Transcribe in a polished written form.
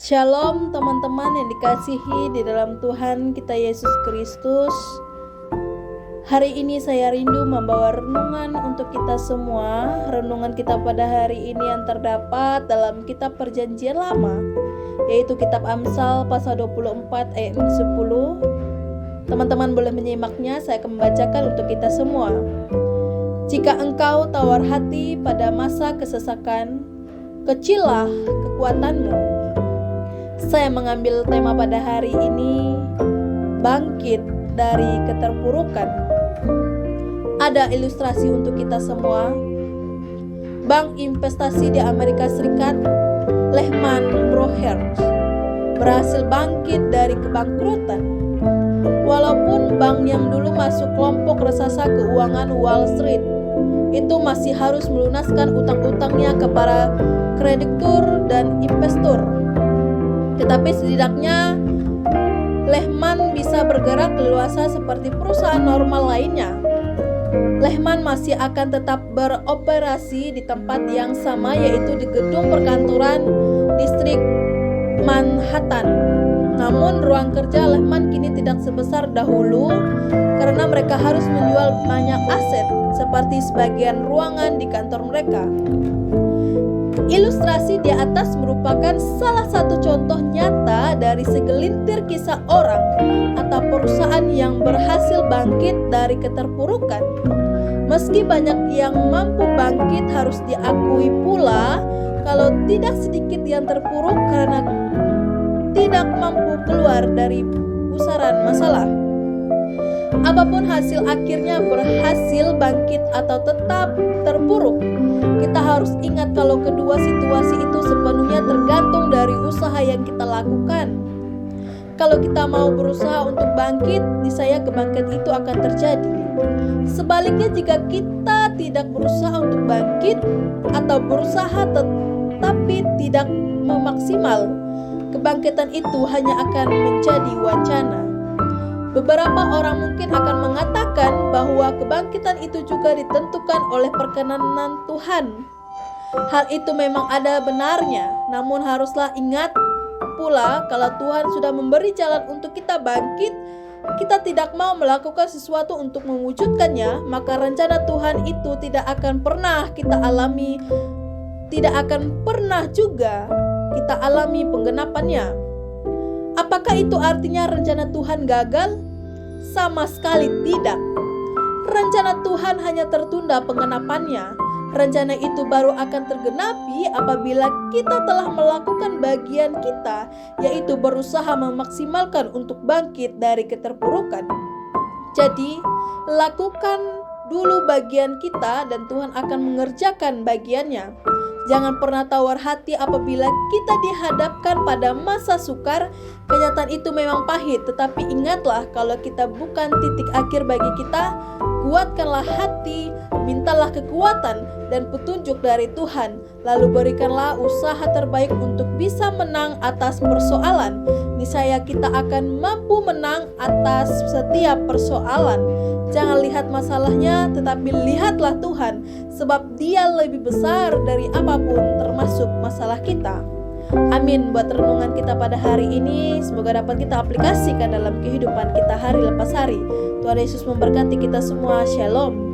Shalom teman-teman yang dikasihi di dalam Tuhan kita Yesus Kristus. Hari ini saya rindu membawa renungan untuk kita semua. Renungan kita pada hari ini yang terdapat dalam kitab Perjanjian Lama, yaitu kitab Amsal pasal 24 ayat 10. Teman-teman boleh menyimaknya, saya akan membacakan untuk kita semua. Jika engkau tawar hati pada masa kesesakan, kecillah kekuatanmu. Saya mengambil tema pada hari ini, bangkit dari keterpurukan. Ada ilustrasi untuk kita semua. Bank investasi di Amerika Serikat, Lehman Brothers, berhasil bangkit dari kebangkrutan. Walaupun bank yang dulu masuk kelompok raksasa keuangan Wall Street itu masih harus melunaskan utang-utangnya kepada kreditur dan investor, tetapi setidaknya Lehman bisa bergerak leluasa seperti perusahaan normal lainnya. Lehman masih akan tetap beroperasi di tempat yang sama, yaitu di gedung perkantoran distrik Manhattan. Namun ruang kerja Lehman kini tidak sebesar dahulu karena mereka harus menjual banyak aset seperti sebagian ruangan di kantor mereka. Ilustrasi di atas merupakan salah satu contoh nyata dari segelintir kisah orang atau perusahaan yang berhasil bangkit dari keterpurukan. Meski banyak yang mampu bangkit, harus diakui pula kalau tidak sedikit yang terpuruk karena tidak mampu keluar dari pusaran masalah. Apapun hasil akhirnya, berhasil bangkit atau tetap terpuruk, kita harus ingat kalau kedua situasi itu sepenuhnya tergantung dari usaha yang kita lakukan. Kalau kita mau berusaha untuk bangkit, niscaya kebangkitan itu akan terjadi. Sebaliknya, jika kita tidak berusaha untuk bangkit atau berusaha tetapi tidak memaksimal, kebangkitan itu hanya akan menjadi wacana. Beberapa orang mungkin akan mengatakan bahwa kebangkitan itu juga ditentukan oleh perkenanan Tuhan. Hal itu memang ada benarnya, namun haruslah ingat pula kalau Tuhan sudah memberi jalan untuk kita bangkit, kita tidak mau melakukan sesuatu untuk mewujudkannya, maka rencana Tuhan itu tidak akan pernah kita alami, tidak akan pernah juga kita alami penggenapannya. Apakah itu artinya rencana Tuhan gagal? Sama sekali tidak. Rencana Tuhan hanya tertunda pengenapannya. Rencana itu baru akan tergenapi apabila kita telah melakukan bagian kita, yaitu berusaha memaksimalkan untuk bangkit dari keterpurukan. Jadi, lakukan dulu bagian kita dan Tuhan akan mengerjakan bagiannya. Jangan pernah tawar hati apabila kita dihadapkan pada masa sukar. Kenyataan itu memang pahit, tetapi ingatlah kalau kita bukan titik akhir bagi kita. Kuatkanlah hati, mintalah kekuatan dan petunjuk dari Tuhan, lalu berikanlah usaha terbaik untuk bisa menang atas persoalan. Niscaya kita akan mampu menang atas setiap persoalan. Jangan lihat masalahnya, tetapi lihatlah Tuhan, sebab Dia lebih besar dari apapun, termasuk masalah kita. Amin buat renungan kita pada hari ini. Semoga dapat kita aplikasikan dalam kehidupan kita hari lepas hari. Tuhan Yesus memberkati kita semua. Shalom.